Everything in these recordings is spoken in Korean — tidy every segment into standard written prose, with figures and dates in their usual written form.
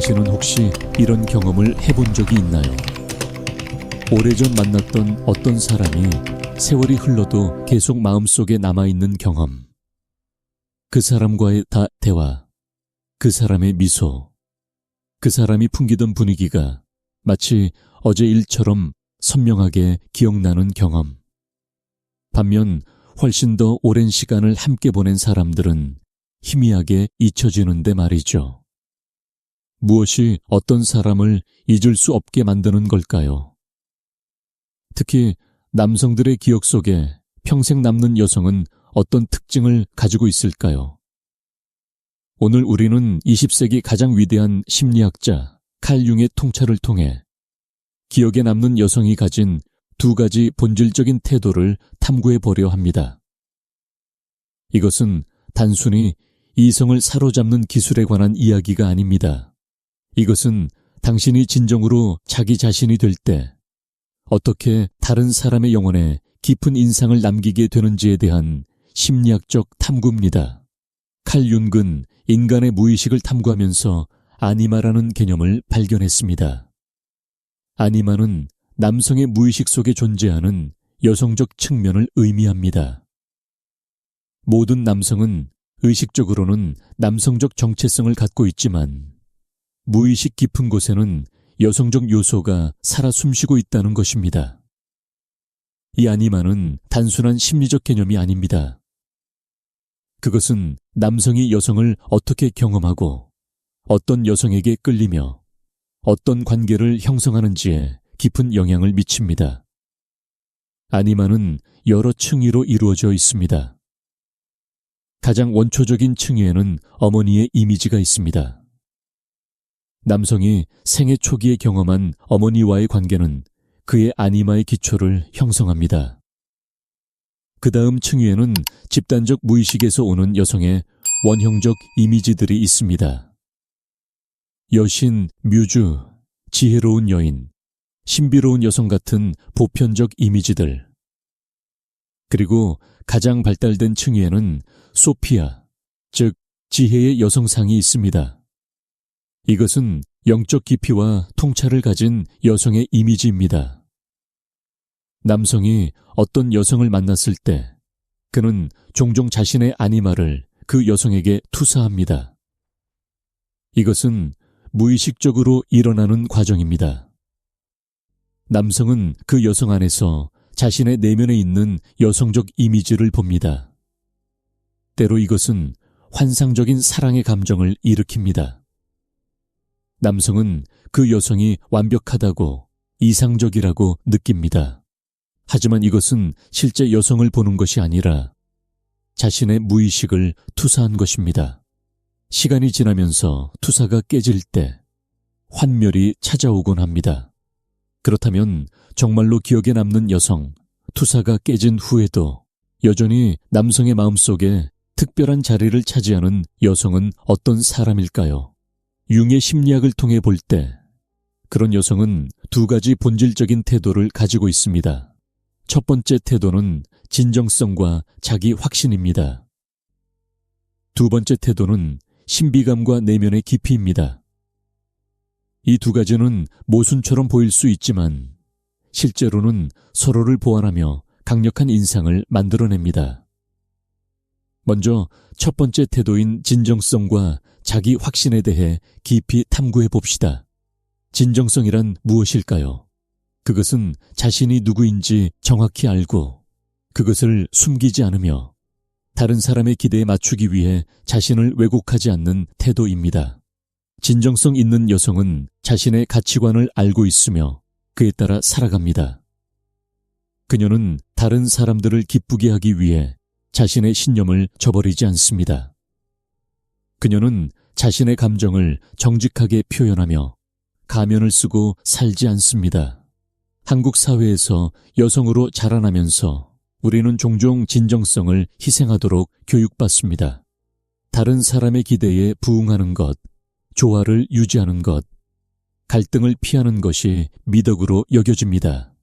당신은 혹시 이런 경험을 해본 적이 있나요? 오래전 만났던 어떤 사람이 세월이 흘러도 계속 마음속에 남아있는 경험. 그 사람과의 대화, 그 사람의 미소, 그 사람이 풍기던 분위기가 마치 어제 일처럼 선명하게 기억나는 경험. 반면 훨씬 더 오랜 시간을 함께 보낸 사람들은 희미하게 잊혀지는데 말이죠. 무엇이 어떤 사람을 잊을 수 없게 만드는 걸까요? 특히 남성들의 기억 속에 평생 남는 여성은 어떤 특징을 가지고 있을까요? 오늘 우리는 20세기 가장 위대한 심리학자 칼 융의 통찰을 통해 기억에 남는 여성이 가진 두 가지 본질적인 태도를 탐구해 보려 합니다. 이것은 단순히 이성을 사로잡는 기술에 관한 이야기가 아닙니다. 이것은 당신이 진정으로 자기 자신이 될 때 어떻게 다른 사람의 영혼에 깊은 인상을 남기게 되는지에 대한 심리학적 탐구입니다. 칼 융은 인간의 무의식을 탐구하면서 아니마라는 개념을 발견했습니다. 아니마는 남성의 무의식 속에 존재하는 여성적 측면을 의미합니다. 모든 남성은 의식적으로는 남성적 정체성을 갖고 있지만 무의식 깊은 곳에는 여성적 요소가 살아 숨쉬고 있다는 것입니다. 이 아니마는 단순한 심리적 개념이 아닙니다. 그것은 남성이 여성을 어떻게 경험하고 어떤 여성에게 끌리며 어떤 관계를 형성하는지에 깊은 영향을 미칩니다. 아니마는 여러 층위로 이루어져 있습니다. 가장 원초적인 층위에는 어머니의 이미지가 있습니다. 남성이 생애 초기에 경험한 어머니와의 관계는 그의 아니마의 기초를 형성합니다. 그 다음 층위에는 집단적 무의식에서 오는 여성의 원형적 이미지들이 있습니다. 여신, 뮤즈, 지혜로운 여인, 신비로운 여성 같은 보편적 이미지들. 그리고 가장 발달된 층위에는 소피아, 즉 지혜의 여성상이 있습니다. 이것은 영적 깊이와 통찰을 가진 여성의 이미지입니다. 남성이 어떤 여성을 만났을 때 그는 종종 자신의 아니마를 그 여성에게 투사합니다. 이것은 무의식적으로 일어나는 과정입니다. 남성은 그 여성 안에서 자신의 내면에 있는 여성적 이미지를 봅니다. 때로 이것은 환상적인 사랑의 감정을 일으킵니다. 남성은 그 여성이 완벽하다고 이상적이라고 느낍니다. 하지만 이것은 실제 여성을 보는 것이 아니라 자신의 무의식을 투사한 것입니다. 시간이 지나면서 투사가 깨질 때 환멸이 찾아오곤 합니다. 그렇다면 정말로 기억에 남는 여성, 투사가 깨진 후에도 여전히 남성의 마음속에 특별한 자리를 차지하는 여성은 어떤 사람일까요? 융의 심리학을 통해 볼 때 그런 여성은 두 가지 본질적인 태도를 가지고 있습니다. 첫 번째 태도는 진정성과 자기 확신입니다. 두 번째 태도는 신비감과 내면의 깊이입니다. 이 두 가지는 모순처럼 보일 수 있지만 실제로는 서로를 보완하며 강력한 인상을 만들어냅니다. 먼저 첫 번째 태도인 진정성과 자기 확신에 대해 깊이 탐구해 봅시다. 진정성이란 무엇일까요? 그것은 자신이 누구인지 정확히 알고 그것을 숨기지 않으며 다른 사람의 기대에 맞추기 위해 자신을 왜곡하지 않는 태도입니다. 진정성 있는 여성은 자신의 가치관을 알고 있으며 그에 따라 살아갑니다. 그녀는 다른 사람들을 기쁘게 하기 위해 자신의 신념을 저버리지 않습니다. 그녀는 자신의 감정을 정직하게 표현하며 가면을 쓰고 살지 않습니다. 한국 사회에서 여성으로 자라나면서 우리는 종종 진정성을 희생하도록 교육받습니다. 다른 사람의 기대에 부응하는 것, 조화를 유지하는 것, 갈등을 피하는 것이 미덕으로 여겨집니다.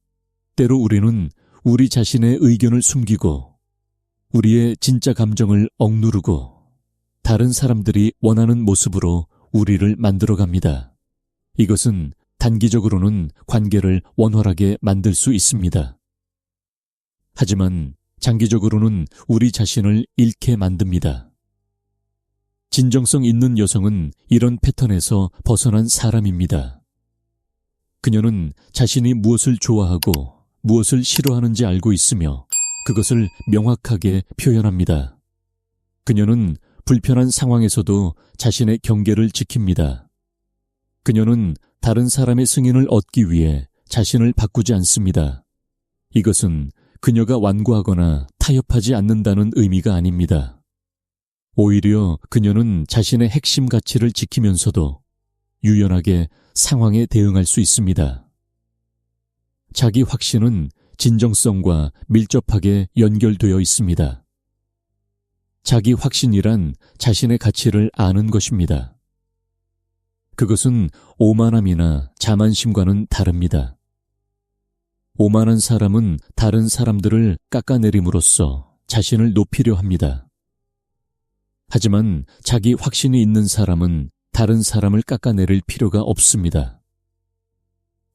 때로 우리는 우리 자신의 의견을 숨기고 우리의 진짜 감정을 억누르고 다른 사람들이 원하는 모습으로 우리를 만들어갑니다. 이것은 단기적으로는 관계를 원활하게 만들 수 있습니다. 하지만 장기적으로는 우리 자신을 잃게 만듭니다. 진정성 있는 여성은 이런 패턴에서 벗어난 사람입니다. 그녀는 자신이 무엇을 좋아하고 무엇을 싫어하는지 알고 있으며 그것을 명확하게 표현합니다. 그녀는 불편한 상황에서도 자신의 경계를 지킵니다. 그녀는 다른 사람의 승인을 얻기 위해 자신을 바꾸지 않습니다. 이것은 그녀가 완고하거나 타협하지 않는다는 의미가 아닙니다. 오히려 그녀는 자신의 핵심 가치를 지키면서도 유연하게 상황에 대응할 수 있습니다. 자기 확신은 진정성과 밀접하게 연결되어 있습니다. 자기 확신이란 자신의 가치를 아는 것입니다. 그것은 오만함이나 자만심과는 다릅니다. 오만한 사람은 다른 사람들을 깎아내림으로써 자신을 높이려 합니다. 하지만 자기 확신이 있는 사람은 다른 사람을 깎아내릴 필요가 없습니다.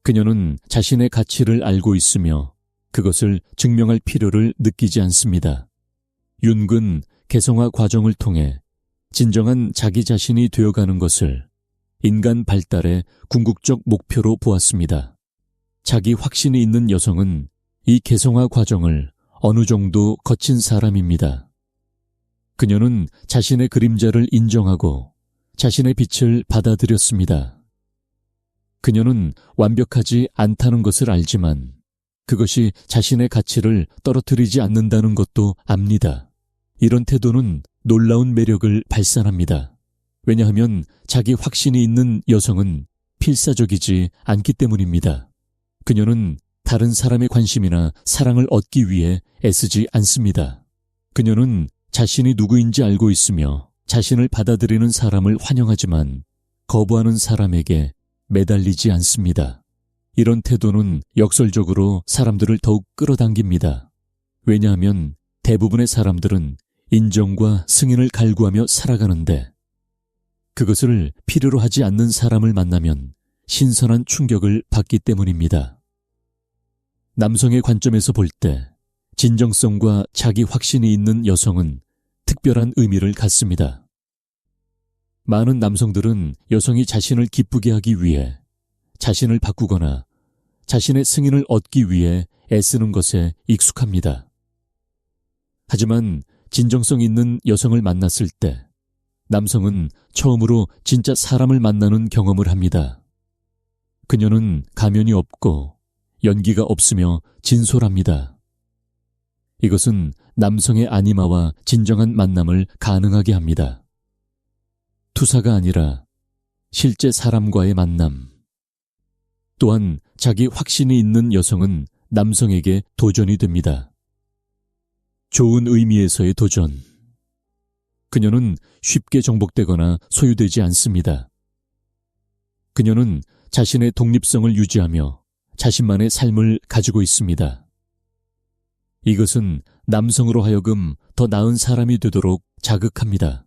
그녀는 자신의 가치를 알고 있으며 그것을 증명할 필요를 느끼지 않습니다. 윤근 개성화 과정을 통해 진정한 자기 자신이 되어가는 것을 인간 발달의 궁극적 목표로 보았습니다. 자기 확신이 있는 여성은 이 개성화 과정을 어느 정도 거친 사람입니다. 그녀는 자신의 그림자를 인정하고 자신의 빛을 받아들였습니다. 그녀는 완벽하지 않다는 것을 알지만 그것이 자신의 가치를 떨어뜨리지 않는다는 것도 압니다. 이런 태도는 놀라운 매력을 발산합니다. 왜냐하면 자기 확신이 있는 여성은 필사적이지 않기 때문입니다. 그녀는 다른 사람의 관심이나 사랑을 얻기 위해 애쓰지 않습니다. 그녀는 자신이 누구인지 알고 있으며 자신을 받아들이는 사람을 환영하지만 거부하는 사람에게 매달리지 않습니다. 이런 태도는 역설적으로 사람들을 더욱 끌어당깁니다. 왜냐하면 대부분의 사람들은 인정과 승인을 갈구하며 살아가는데 그것을 필요로 하지 않는 사람을 만나면 신선한 충격을 받기 때문입니다. 남성의 관점에서 볼 때 진정성과 자기 확신이 있는 여성은 특별한 의미를 갖습니다. 많은 남성들은 여성이 자신을 기쁘게 하기 위해 자신을 바꾸거나 자신의 승인을 얻기 위해 애쓰는 것에 익숙합니다. 하지만 진정성 있는 여성을 만났을 때 남성은 처음으로 진짜 사람을 만나는 경험을 합니다. 그녀는 가면이 없고 연기가 없으며 진솔합니다. 이것은 남성의 아니마와 진정한 만남을 가능하게 합니다. 투사가 아니라 실제 사람과의 만남. 또한 자기 확신이 있는 여성은 남성에게 도전이 됩니다. 좋은 의미에서의 도전. 그녀는 쉽게 정복되거나 소유되지 않습니다. 그녀는 자신의 독립성을 유지하며 자신만의 삶을 가지고 있습니다. 이것은 남성으로 하여금 더 나은 사람이 되도록 자극합니다.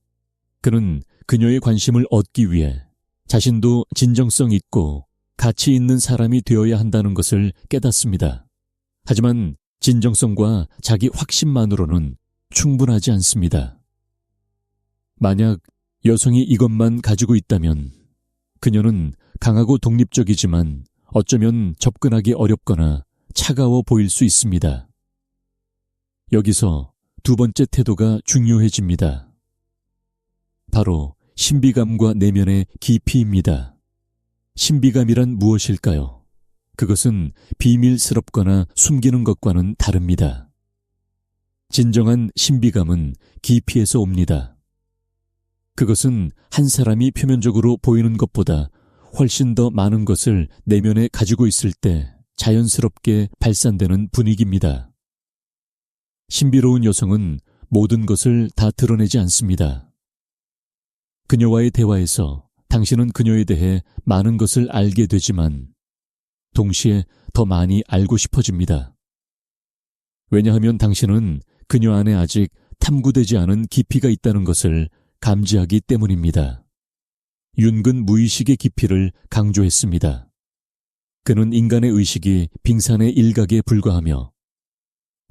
그는 그녀의 관심을 얻기 위해 자신도 진정성 있고 가치 있는 사람이 되어야 한다는 것을 깨닫습니다. 하지만 진정성과 자기 확신만으로는 충분하지 않습니다. 만약 여성이 이것만 가지고 있다면 그녀는 강하고 독립적이지만 어쩌면 접근하기 어렵거나 차가워 보일 수 있습니다. 여기서 두 번째 태도가 중요해집니다. 바로 신비감과 내면의 깊이입니다. 신비감이란 무엇일까요? 그것은 비밀스럽거나 숨기는 것과는 다릅니다. 진정한 신비감은 깊이에서 옵니다. 그것은 한 사람이 표면적으로 보이는 것보다 훨씬 더 많은 것을 내면에 가지고 있을 때 자연스럽게 발산되는 분위기입니다. 신비로운 여성은 모든 것을 다 드러내지 않습니다. 그녀와의 대화에서 당신은 그녀에 대해 많은 것을 알게 되지만 동시에 더 많이 알고 싶어집니다. 왜냐하면 당신은 그녀 안에 아직 탐구되지 않은 깊이가 있다는 것을 감지하기 때문입니다. 윤근 무의식의 깊이를 강조했습니다. 그는 인간의 의식이 빙산의 일각에 불과하며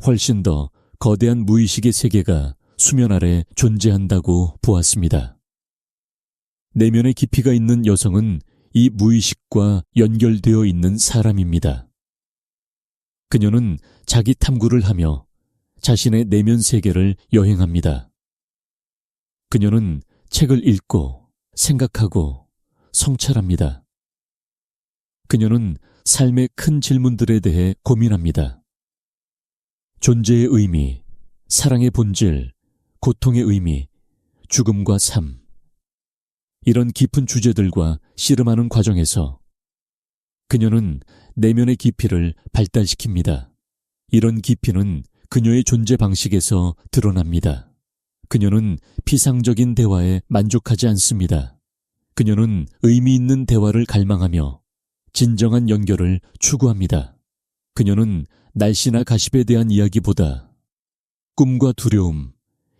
훨씬 더 거대한 무의식의 세계가 수면 아래 존재한다고 보았습니다. 내면의 깊이가 있는 여성은 이 무의식과 연결되어 있는 사람입니다. 그녀는 자기 탐구를 하며 자신의 내면 세계를 여행합니다. 그녀는 책을 읽고 생각하고 성찰합니다. 그녀는 삶의 큰 질문들에 대해 고민합니다. 존재의 의미, 사랑의 본질, 고통의 의미, 죽음과 삶. 이런 깊은 주제들과 씨름하는 과정에서 그녀는 내면의 깊이를 발달시킵니다. 이런 깊이는 그녀의 존재 방식에서 드러납니다. 그녀는 피상적인 대화에 만족하지 않습니다. 그녀는 의미 있는 대화를 갈망하며 진정한 연결을 추구합니다. 그녀는 날씨나 가십에 대한 이야기보다 꿈과 두려움,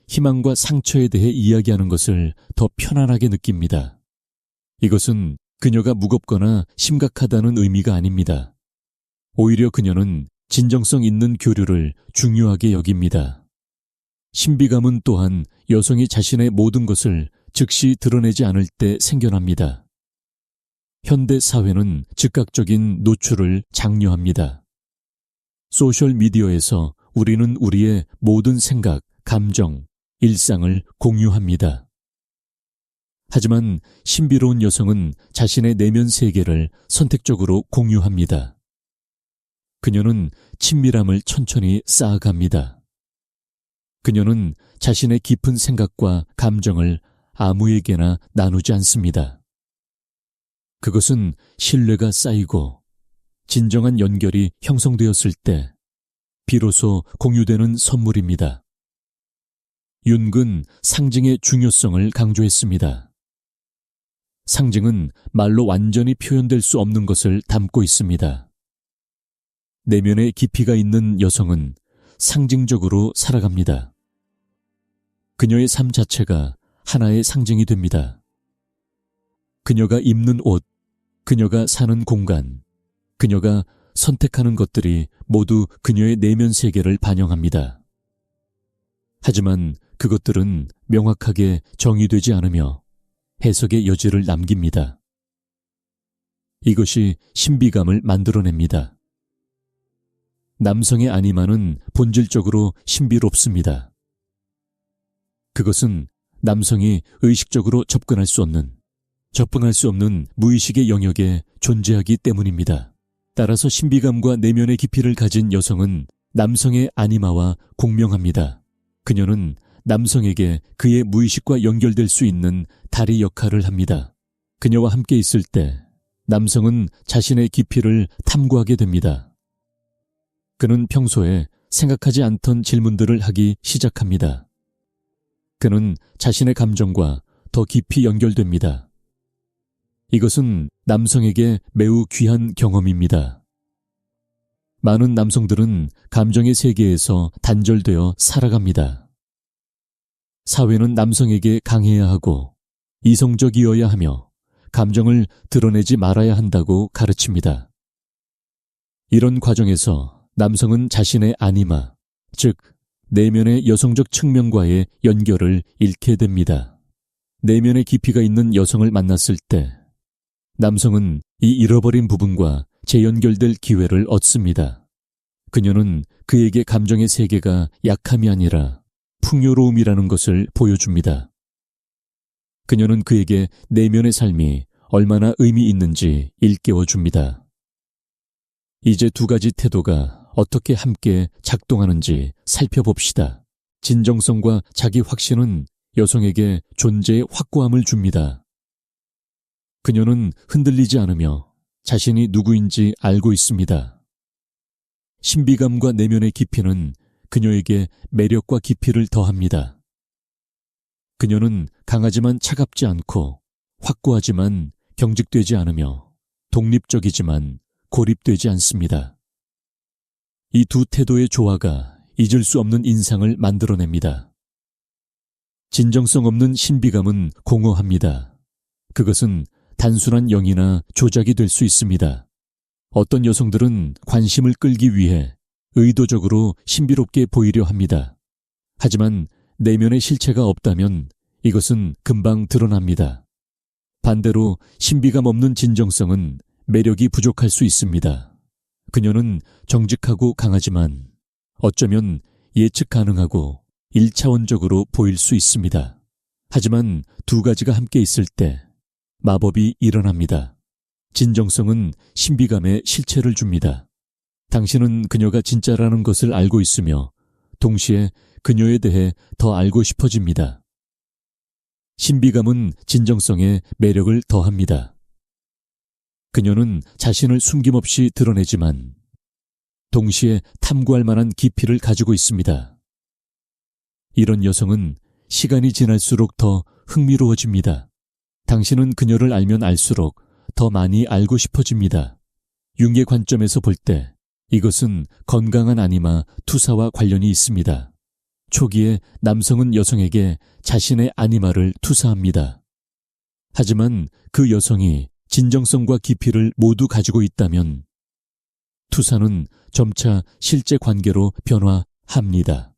희망과 상처에 대해 이야기하는 것을 더 편안하게 느낍니다. 이것은 그녀가 무겁거나 심각하다는 의미가 아닙니다. 오히려 그녀는 진정성 있는 교류를 중요하게 여깁니다. 신비감은 또한 여성이 자신의 모든 것을 즉시 드러내지 않을 때 생겨납니다. 현대 사회는 즉각적인 노출을 장려합니다. 소셜미디어에서 우리는 우리의 모든 생각, 감정, 일상을 공유합니다. 하지만 신비로운 여성은 자신의 내면 세계를 선택적으로 공유합니다. 그녀는 친밀함을 천천히 쌓아갑니다. 그녀는 자신의 깊은 생각과 감정을 아무에게나 나누지 않습니다. 그것은 신뢰가 쌓이고 진정한 연결이 형성되었을 때 비로소 공유되는 선물입니다. 윤근 상징의 중요성을 강조했습니다. 상징은 말로 완전히 표현될 수 없는 것을 담고 있습니다. 내면의 깊이가 있는 여성은 상징적으로 살아갑니다. 그녀의 삶 자체가 하나의 상징이 됩니다. 그녀가 입는 옷, 그녀가 사는 공간, 그녀가 선택하는 것들이 모두 그녀의 내면 세계를 반영합니다. 하지만 그것들은 명확하게 정의되지 않으며 해석의 여지를 남깁니다. 이것이 신비감을 만들어냅니다. 남성의 아니마는 본질적으로 신비롭습니다. 그것은 남성이 의식적으로 접근할 수 없는 무의식의 영역에 존재하기 때문입니다. 따라서 신비감과 내면의 깊이를 가진 여성은 남성의 아니마와 공명합니다. 그녀는 남성에게 그의 무의식과 연결될 수 있는 다리 역할을 합니다. 그녀와 함께 있을 때 남성은 자신의 깊이를 탐구하게 됩니다. 그는 평소에 생각하지 않던 질문들을 하기 시작합니다. 그는 자신의 감정과 더 깊이 연결됩니다. 이것은 남성에게 매우 귀한 경험입니다. 많은 남성들은 감정의 세계에서 단절되어 살아갑니다. 사회는 남성에게 강해야 하고 이성적이어야 하며 감정을 드러내지 말아야 한다고 가르칩니다. 이런 과정에서 남성은 자신의 아니마, 즉 내면의 여성적 측면과의 연결을 잃게 됩니다. 내면의 깊이가 있는 여성을 만났을 때 남성은 이 잃어버린 부분과 재연결될 기회를 얻습니다. 그녀는 그에게 감정의 세계가 약함이 아니라 풍요로움이라는 것을 보여줍니다. 그녀는 그에게 내면의 삶이 얼마나 의미 있는지 일깨워줍니다. 이제 두 가지 태도가 어떻게 함께 작동하는지 살펴봅시다. 진정성과 자기 확신은 여성에게 존재의 확고함을 줍니다. 그녀는 흔들리지 않으며 자신이 누구인지 알고 있습니다. 신비감과 내면의 깊이는 그녀에게 매력과 깊이를 더합니다. 그녀는 강하지만 차갑지 않고 확고하지만 경직되지 않으며 독립적이지만 고립되지 않습니다. 이 두 태도의 조화가 잊을 수 없는 인상을 만들어냅니다. 진정성 없는 신비감은 공허합니다. 그것은 단순한 영이나 조작이 될 수 있습니다. 어떤 여성들은 관심을 끌기 위해 의도적으로 신비롭게 보이려 합니다. 하지만 내면의 실체가 없다면 이것은 금방 드러납니다. 반대로 신비감 없는 진정성은 매력이 부족할 수 있습니다. 그녀는 정직하고 강하지만 어쩌면 예측 가능하고 1차원적으로 보일 수 있습니다. 하지만 두 가지가 함께 있을 때 마법이 일어납니다. 진정성은 신비감에 실체를 줍니다. 당신은 그녀가 진짜라는 것을 알고 있으며 동시에 그녀에 대해 더 알고 싶어집니다. 신비감은 진정성에 매력을 더합니다. 그녀는 자신을 숨김없이 드러내지만 동시에 탐구할 만한 깊이를 가지고 있습니다. 이런 여성은 시간이 지날수록 더 흥미로워집니다. 당신은 그녀를 알면 알수록 더 많이 알고 싶어집니다. 융의 관점에서 볼 때 이것은 건강한 아니마 투사와 관련이 있습니다. 초기에 남성은 여성에게 자신의 아니마를 투사합니다. 하지만 그 여성이 진정성과 깊이를 모두 가지고 있다면 투사는 점차 실제 관계로 변화합니다.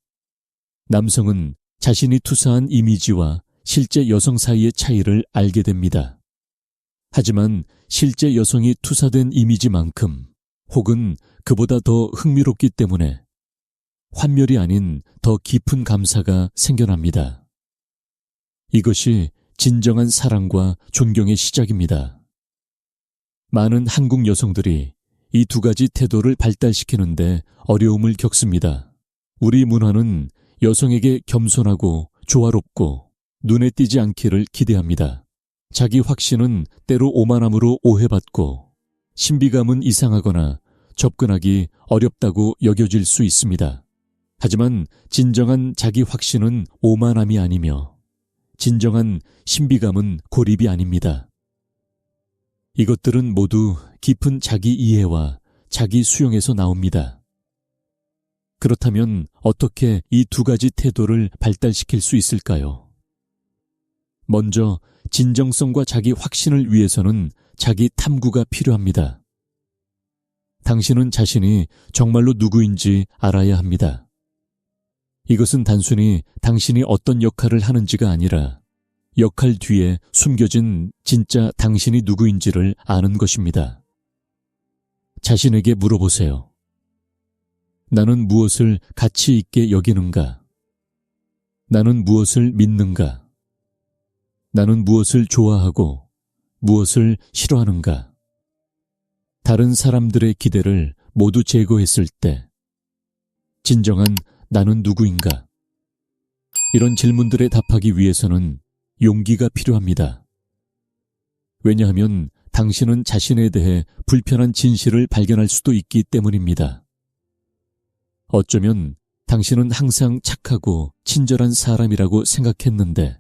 남성은 자신이 투사한 이미지와 실제 여성 사이의 차이를 알게 됩니다. 하지만 실제 여성이 투사된 이미지만큼 혹은 그보다 더 흥미롭기 때문에 환멸이 아닌 더 깊은 감사가 생겨납니다. 이것이 진정한 사랑과 존경의 시작입니다. 많은 한국 여성들이 이 두 가지 태도를 발달시키는데 어려움을 겪습니다. 우리 문화는 여성에게 겸손하고 조화롭고 눈에 띄지 않기를 기대합니다. 자기 확신은 때로 오만함으로 오해받고 신비감은 이상하거나 접근하기 어렵다고 여겨질 수 있습니다. 하지만 진정한 자기 확신은 오만함이 아니며 진정한 신비감은 고립이 아닙니다. 이것들은 모두 깊은 자기 이해와 자기 수용에서 나옵니다. 그렇다면 어떻게 이 두 가지 태도를 발달시킬 수 있을까요? 먼저 진정성과 자기 확신을 위해서는 자기 탐구가 필요합니다. 당신은 자신이 정말로 누구인지 알아야 합니다. 이것은 단순히 당신이 어떤 역할을 하는지가 아니라 역할 뒤에 숨겨진 진짜 당신이 누구인지를 아는 것입니다. 자신에게 물어보세요. 나는 무엇을 가치 있게 여기는가? 나는 무엇을 믿는가? 나는 무엇을 좋아하고 무엇을 싫어하는가? 다른 사람들의 기대를 모두 제거했을 때 진정한 나는 누구인가? 이런 질문들에 답하기 위해서는 용기가 필요합니다. 왜냐하면 당신은 자신에 대해 불편한 진실을 발견할 수도 있기 때문입니다. 어쩌면 당신은 항상 착하고 친절한 사람이라고 생각했는데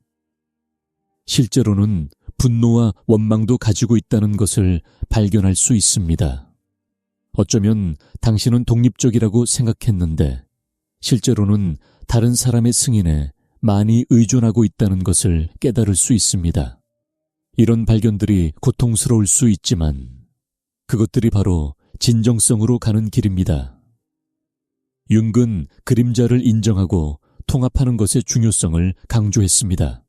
실제로는 분노와 원망도 가지고 있다는 것을 발견할 수 있습니다. 어쩌면 당신은 독립적이라고 생각했는데 실제로는 다른 사람의 승인에 많이 의존하고 있다는 것을 깨달을 수 있습니다. 이런 발견들이 고통스러울 수 있지만 그것들이 바로 진정성으로 가는 길입니다. 융은 그림자를 인정하고 통합하는 것의 중요성을 강조했습니다.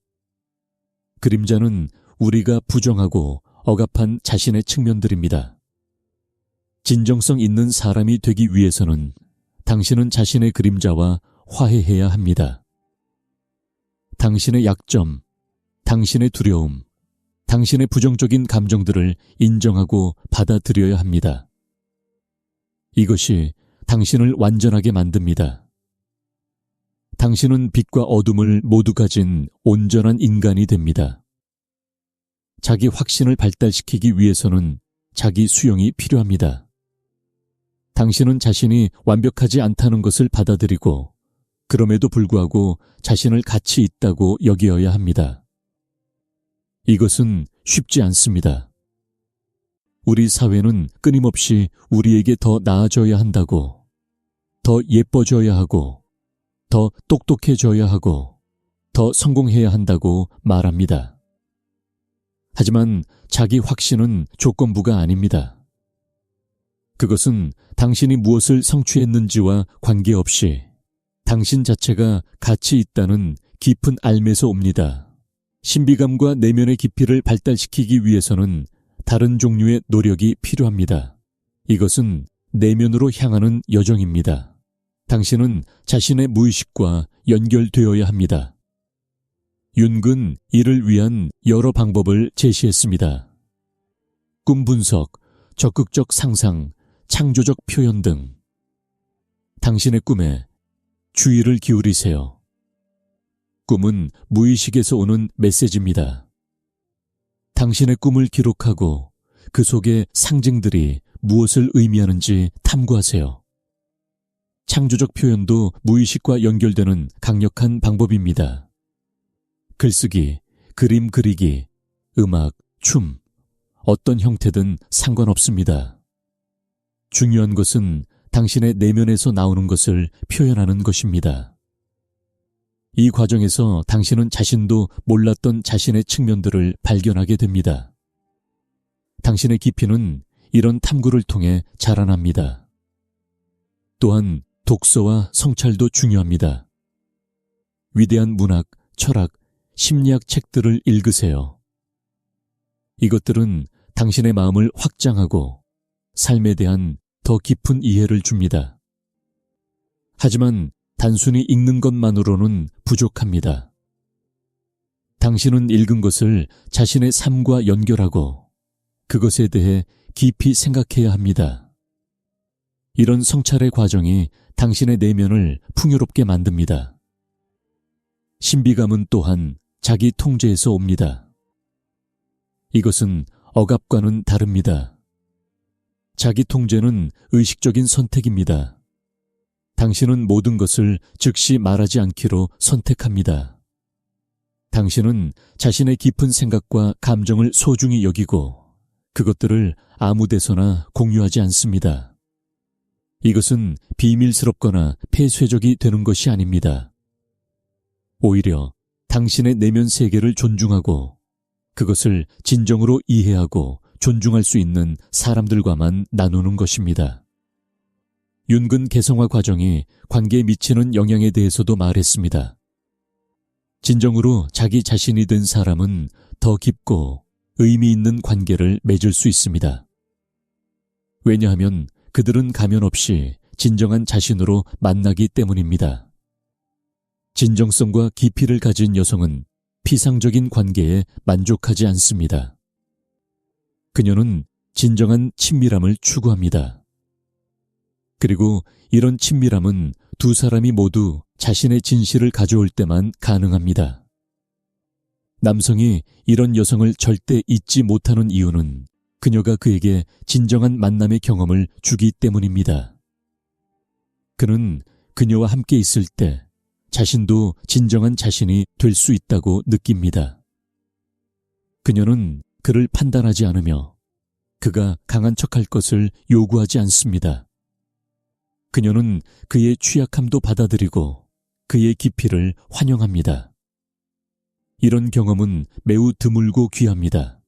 그림자는 우리가 부정하고 억압한 자신의 측면들입니다. 진정성 있는 사람이 되기 위해서는 당신은 자신의 그림자와 화해해야 합니다. 당신의 약점, 당신의 두려움, 당신의 부정적인 감정들을 인정하고 받아들여야 합니다. 이것이 당신을 완전하게 만듭니다. 당신은 빛과 어둠을 모두 가진 온전한 인간이 됩니다. 자기 확신을 발달시키기 위해서는 자기 수용이 필요합니다. 당신은 자신이 완벽하지 않다는 것을 받아들이고 그럼에도 불구하고 자신을 가치 있다고 여겨야 합니다. 이것은 쉽지 않습니다. 우리 사회는 끊임없이 우리에게 더 나아져야 한다고, 더 예뻐져야 하고, 더 똑똑해져야 하고, 더 성공해야 한다고 말합니다. 하지만 자기 확신은 조건부가 아닙니다. 그것은 당신이 무엇을 성취했는지와 관계없이 당신 자체가 가치 있다는 깊은 알매서 옵니다. 신비감과 내면의 깊이를 발달시키기 위해서는 다른 종류의 노력이 필요합니다. 이것은 내면으로 향하는 여정입니다. 당신은 자신의 무의식과 연결되어야 합니다. 윤근 이를 위한 여러 방법을 제시했습니다. 꿈 분석, 적극적 상상, 창조적 표현 등. 당신의 꿈에 주의를 기울이세요. 꿈은 무의식에서 오는 메시지입니다. 당신의 꿈을 기록하고 그 속의 상징들이 무엇을 의미하는지 탐구하세요. 창조적 표현도 무의식과 연결되는 강력한 방법입니다. 글쓰기, 그림 그리기, 음악, 춤, 어떤 형태든 상관없습니다. 중요한 것은 당신의 내면에서 나오는 것을 표현하는 것입니다. 이 과정에서 당신은 자신도 몰랐던 자신의 측면들을 발견하게 됩니다. 당신의 깊이는 이런 탐구를 통해 자라납니다. 또한 독서와 성찰도 중요합니다. 위대한 문학, 철학, 심리학 책들을 읽으세요. 이것들은 당신의 마음을 확장하고 삶에 대한 더 깊은 이해를 줍니다. 하지만 단순히 읽는 것만으로는 부족합니다. 당신은 읽은 것을 자신의 삶과 연결하고 그것에 대해 깊이 생각해야 합니다. 이런 성찰의 과정이 당신의 내면을 풍요롭게 만듭니다. 신비감은 또한 자기 통제에서 옵니다. 이것은 억압과는 다릅니다. 자기 통제는 의식적인 선택입니다. 당신은 모든 것을 즉시 말하지 않기로 선택합니다. 당신은 자신의 깊은 생각과 감정을 소중히 여기고 그것들을 아무 데서나 공유하지 않습니다. 이것은 비밀스럽거나 폐쇄적이 되는 것이 아닙니다. 오히려 당신의 내면 세계를 존중하고 그것을 진정으로 이해하고 존중할 수 있는 사람들과만 나누는 것입니다. 윤근 개성화 과정이 관계에 미치는 영향에 대해서도 말했습니다. 진정으로 자기 자신이 된 사람은 더 깊고 의미 있는 관계를 맺을 수 있습니다. 왜냐하면 그들은 가면 없이 진정한 자신으로 만나기 때문입니다. 진정성과 깊이를 가진 여성은 피상적인 관계에 만족하지 않습니다. 그녀는 진정한 친밀함을 추구합니다. 그리고 이런 친밀함은 두 사람이 모두 자신의 진실을 가져올 때만 가능합니다. 남성이 이런 여성을 절대 잊지 못하는 이유는 그녀가 그에게 진정한 만남의 경험을 주기 때문입니다. 그는 그녀와 함께 있을 때 자신도 진정한 자신이 될 수 있다고 느낍니다. 그녀는 그를 판단하지 않으며 그가 강한 척할 것을 요구하지 않습니다. 그녀는 그의 취약함도 받아들이고 그의 깊이를 환영합니다. 이런 경험은 매우 드물고 귀합니다.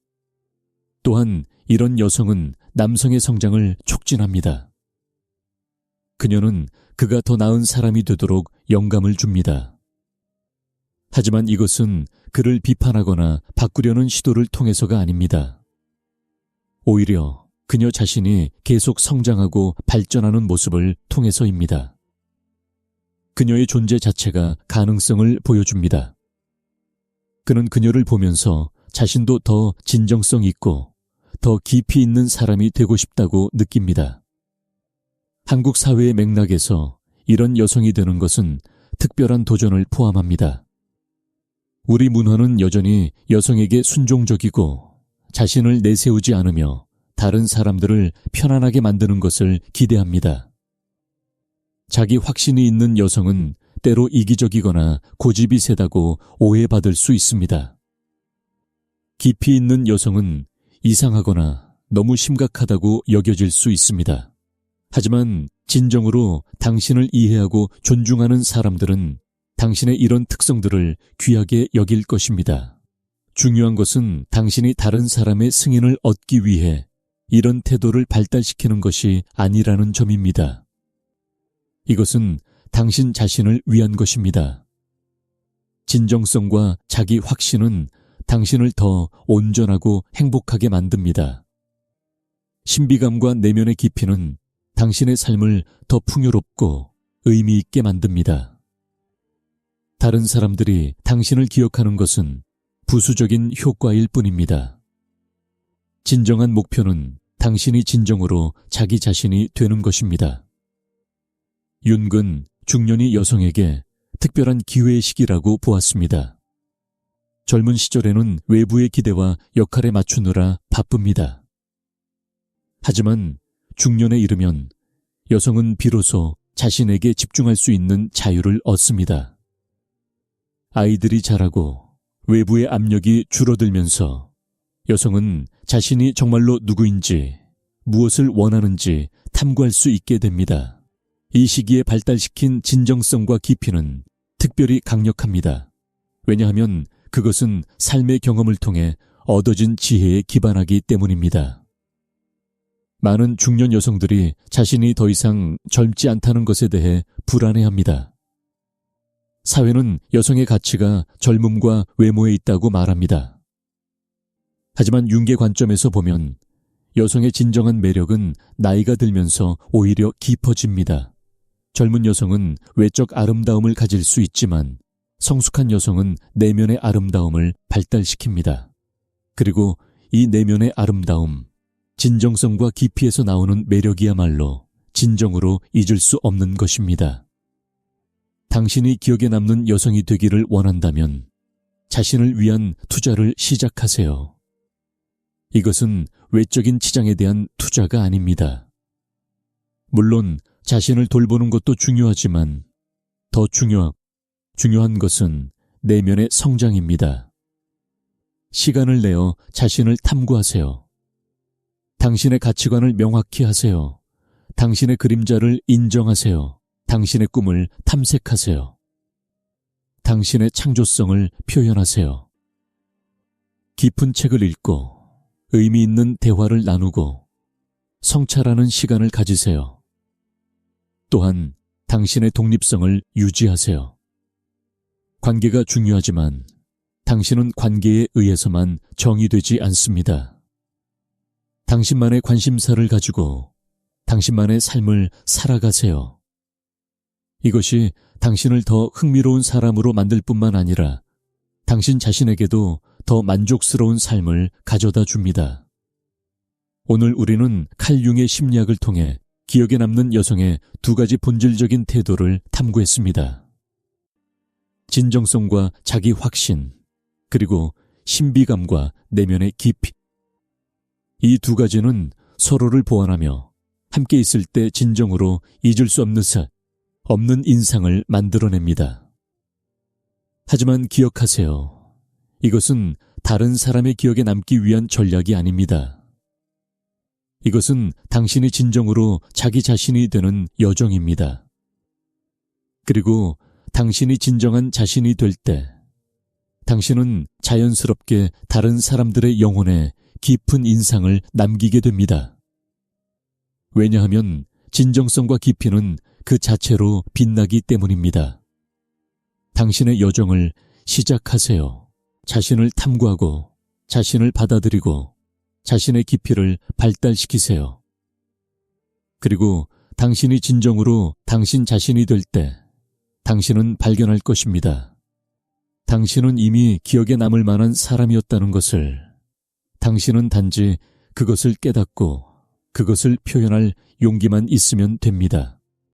또한 이런 여성은 남성의 성장을 촉진합니다. 그녀는 그가 더 나은 사람이 되도록 영감을 줍니다. 하지만 이것은 그를 비판하거나 바꾸려는 시도를 통해서가 아닙니다. 오히려 그녀 자신이 계속 성장하고 발전하는 모습을 통해서입니다. 그녀의 존재 자체가 가능성을 보여줍니다. 그는 그녀를 보면서 자신도 더 진정성 있고 더 깊이 있는 사람이 되고 싶다고 느낍니다. 한국 사회의 맥락에서 이런 여성이 되는 것은 특별한 도전을 포함합니다. 우리 문화는 여전히 여성에게 순종적이고 자신을 내세우지 않으며 다른 사람들을 편안하게 만드는 것을 기대합니다. 자기 확신이 있는 여성은 때로 이기적이거나 고집이 세다고 오해받을 수 있습니다. 깊이 있는 여성은 이상하거나 너무 심각하다고 여겨질 수 있습니다. 하지만 진정으로 당신을 이해하고 존중하는 사람들은 당신의 이런 특성들을 귀하게 여길 것입니다. 중요한 것은 당신이 다른 사람의 승인을 얻기 위해 이런 태도를 발달시키는 것이 아니라는 점입니다. 이것은 당신 자신을 위한 것입니다. 진정성과 자기 확신은 당신을 더 온전하고 행복하게 만듭니다. 신비감과 내면의 깊이는 당신의 삶을 더 풍요롭고 의미 있게 만듭니다. 다른 사람들이 당신을 기억하는 것은 부수적인 효과일 뿐입니다. 진정한 목표는 당신이 진정으로 자기 자신이 되는 것입니다. 윤근 중년이 여성에게 특별한 기회의 시기라고 보았습니다. 젊은 시절에는 외부의 기대와 역할에 맞추느라 바쁩니다. 하지만 중년에 이르면 여성은 비로소 자신에게 집중할 수 있는 자유를 얻습니다. 아이들이 자라고 외부의 압력이 줄어들면서 여성은 자신이 정말로 누구인지, 무엇을 원하는지 탐구할 수 있게 됩니다. 이 시기에 발달시킨 진정성과 깊이는 특별히 강력합니다. 왜냐하면 그것은 삶의 경험을 통해 얻어진 지혜에 기반하기 때문입니다. 많은 중년 여성들이 자신이 더 이상 젊지 않다는 것에 대해 불안해합니다. 사회는 여성의 가치가 젊음과 외모에 있다고 말합니다. 하지만 융의 관점에서 보면 여성의 진정한 매력은 나이가 들면서 오히려 깊어집니다. 젊은 여성은 외적 아름다움을 가질 수 있지만 성숙한 여성은 내면의 아름다움을 발달시킵니다. 그리고 이 내면의 아름다움, 진정성과 깊이에서 나오는 매력이야말로 진정으로 잊을 수 없는 것입니다. 당신이 기억에 남는 여성이 되기를 원한다면 자신을 위한 투자를 시작하세요. 이것은 외적인 치장에 대한 투자가 아닙니다. 물론 자신을 돌보는 것도 중요하지만 더 중요한 것은 내면의 성장입니다. 시간을 내어 자신을 탐구하세요. 당신의 가치관을 명확히 하세요. 당신의 그림자를 인정하세요. 당신의 꿈을 탐색하세요. 당신의 창조성을 표현하세요. 깊은 책을 읽고 의미 있는 대화를 나누고 성찰하는 시간을 가지세요. 또한 당신의 독립성을 유지하세요. 관계가 중요하지만 당신은 관계에 의해서만 정의되지 않습니다. 당신만의 관심사를 가지고 당신만의 삶을 살아가세요. 이것이 당신을 더 흥미로운 사람으로 만들 뿐만 아니라 당신 자신에게도 더 만족스러운 삶을 가져다 줍니다. 오늘 우리는 칼 융의 심리학을 통해 기억에 남는 여성의 두 가지 본질적인 태도를 탐구했습니다. 진정성과 자기 확신, 그리고 신비감과 내면의 깊이. 이 두 가지는 서로를 보완하며 함께 있을 때 진정으로 잊을 수 없는 인상을 만들어냅니다. 하지만 기억하세요. 이것은 다른 사람의 기억에 남기 위한 전략이 아닙니다. 이것은 당신이 진정으로 자기 자신이 되는 여정입니다. 그리고 당신이 진정한 자신이 될 때, 당신은 자연스럽게 다른 사람들의 영혼에 깊은 인상을 남기게 됩니다. 왜냐하면 진정성과 깊이는 그 자체로 빛나기 때문입니다. 당신의 여정을 시작하세요. 자신을 탐구하고 자신을 받아들이고 자신의 깊이를 발달시키세요. 그리고 당신이 진정으로 당신 자신이 될 때 당신은 발견할 것입니다. 당신은 이미 기억에 남을 만한 사람이었다는 것을. 당신은 단지 그것을 깨닫고 그것을 표현할 용기만 있으면 됩니다.